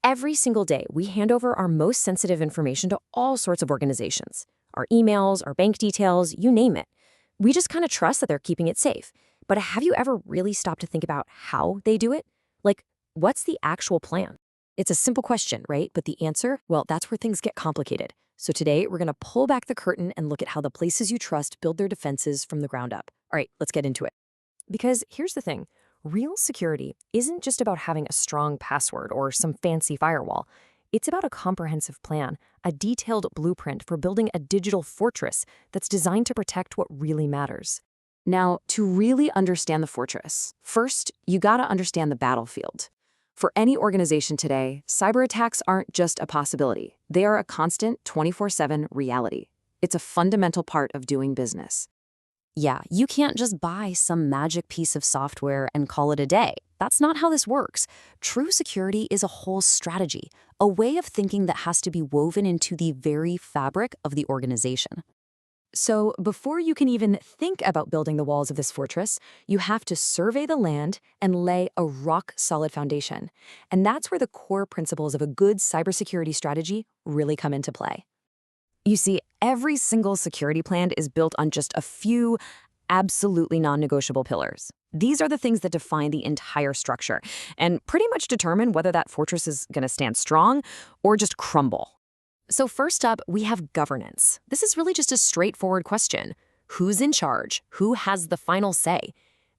Every single day, we hand over our most sensitive information to all sorts of organizations. Our emails, our bank details, you name it. We just kind of trust that they're keeping it safe. But have you ever really stopped to think about how they do it? Like, what's the actual plan? It's a simple question, right? But the answer, well, that's where things get complicated. So today, we're going to pull back the curtain and look at how the places you trust build their defenses from the ground up. All right, let's get into it. Because here's the thing. Real security isn't just about having a strong password or some fancy firewall. It's about a comprehensive plan, a detailed blueprint for building a digital fortress that's designed to protect what really matters. Now, to really understand the fortress, first, you gotta understand the battlefield. For any organization today, cyber attacks aren't just a possibility. They are a constant 24/7 reality. It's a fundamental part of doing business. Yeah, you can't just buy some magic piece of software and call it a day. That's not how this works. True security is a whole strategy, a way of thinking that has to be woven into the very fabric of the organization. So before you can even think about building the walls of this fortress, you have to survey the land and lay a rock-solid foundation. And that's where the core principles of a good cybersecurity strategy really come into play. You see, every single security plan is built on just a few absolutely non-negotiable pillars. These are the things that define the entire structure and pretty much determine whether that fortress is going to stand strong or just crumble. So first up, we have governance. This is really just a straightforward question. Who's in charge? Who has the final say?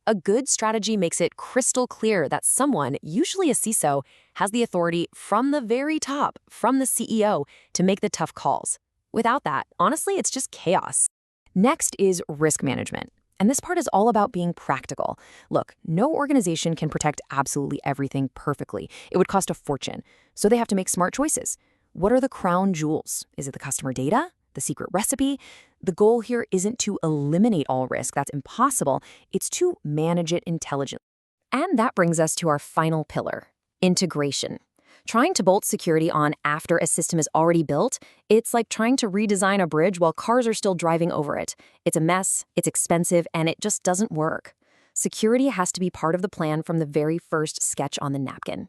A good strategy makes it crystal clear that someone, usually a CISO, has the authority from the very top, from the CEO, to make the tough calls. Without that, honestly, it's just chaos. Next is risk management. And this part is all about being practical. Look, no organization can protect absolutely everything perfectly. It would cost a fortune. So they have to make smart choices. What are the crown jewels? Is it the customer data? The secret recipe? The goal here isn't to eliminate all risk. That's impossible. It's to manage it intelligently. And that brings us to our final pillar, integration. Trying to bolt security on after a system is already built, it's like trying to redesign a bridge while cars are still driving over it. It's a mess, it's expensive, and it just doesn't work. Security has to be part of the plan from the very first sketch on the napkin.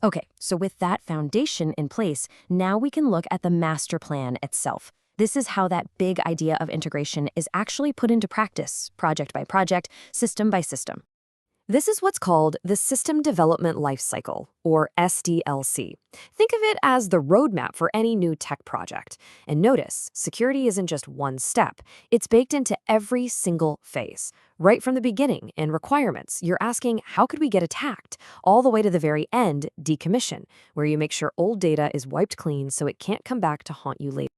Okay, so with that foundation in place, now we can look at the master plan itself. This is how that big idea of integration is actually put into practice, project by project, system by system. This is what's called the System Development Lifecycle, or SDLC. Think of it as the roadmap for any new tech project. And notice, security isn't just one step. It's baked into every single phase. Right from the beginning, in requirements, you're asking, how could we get attacked? All the way to the very end, decommission, where you make sure old data is wiped clean so it can't come back to haunt you later.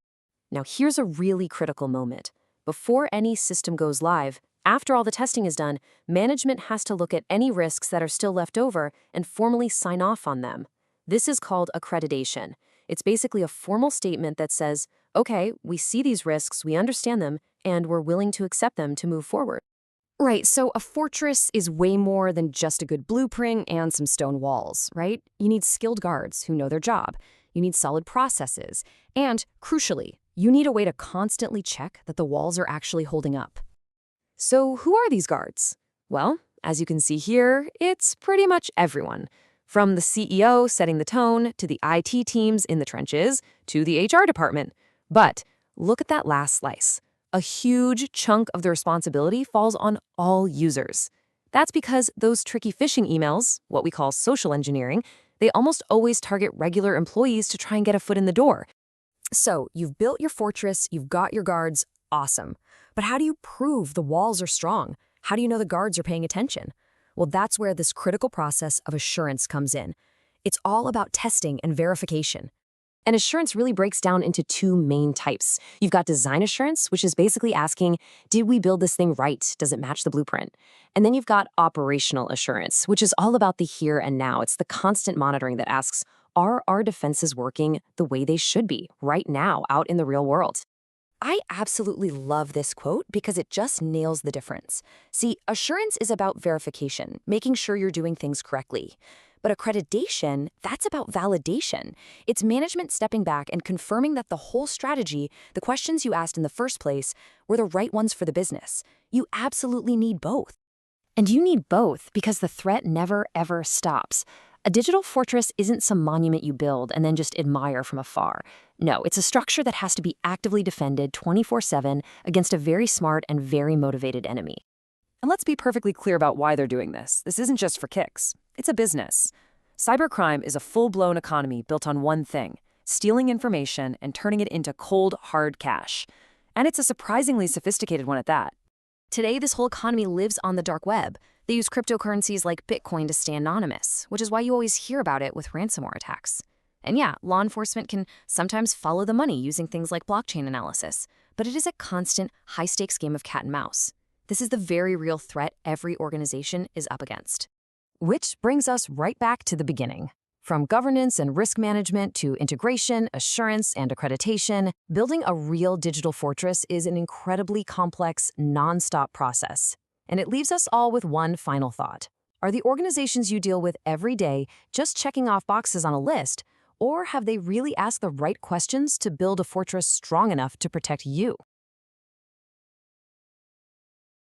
Now, here's a really critical moment. Before any system goes live, after all the testing is done, management has to look at any risks that are still left over and formally sign off on them. This is called accreditation. It's basically a formal statement that says, okay, we see these risks, we understand them, and we're willing to accept them to move forward. Right, so a fortress is way more than just a good blueprint and some stone walls, right? You need skilled guards who know their job. You need solid processes. And, crucially, you need a way to constantly check that the walls are actually holding up. So who are these guards? Well, as you can see here, it's pretty much everyone. From the CEO setting the tone, to the IT teams in the trenches, to the HR department. But look at that last slice. A huge chunk of the responsibility falls on all users. That's because those tricky phishing emails, what we call social engineering, they almost always target regular employees to try and get a foot in the door. So you've built your fortress, you've got your guards, awesome. But how do you prove the walls are strong? How do you know the guards are paying attention? Well, that's where this critical process of assurance comes in. It's all about testing and verification. And assurance really breaks down into two main types. You've got design assurance, which is basically asking, did we build this thing right? Does it match the blueprint? And then you've got operational assurance, which is all about the here and now. It's the constant monitoring that asks, are our defenses working the way they should be right now out in the real world? I absolutely love this quote because it just nails the difference. See, assurance is about verification, making sure you're doing things correctly. But accreditation, that's about validation. It's management stepping back and confirming that the whole strategy, the questions you asked in the first place, were the right ones for the business. You absolutely need both. And you need both because the threat never, ever stops. A digital fortress isn't some monument you build and then just admire from afar. No, it's a structure that has to be actively defended 24/7 against a very smart and very motivated enemy. And let's be perfectly clear about why they're doing this. This isn't just for kicks. It's a business. Cybercrime is a full-blown economy built on one thing: stealing information and turning it into cold, hard cash. And it's a surprisingly sophisticated one at that. Today, this whole economy lives on the dark web. They use cryptocurrencies like Bitcoin to stay anonymous, which is why you always hear about it with ransomware attacks. And yeah, law enforcement can sometimes follow the money using things like blockchain analysis, but it is a constant, high-stakes game of cat and mouse. This is the very real threat every organization is up against. Which brings us right back to the beginning. From governance and risk management to integration, assurance, and accreditation, building a real digital fortress is an incredibly complex, non-stop process. And it leaves us all with one final thought. Are the organizations you deal with every day just checking off boxes on a list, or have they really asked the right questions to build a fortress strong enough to protect you?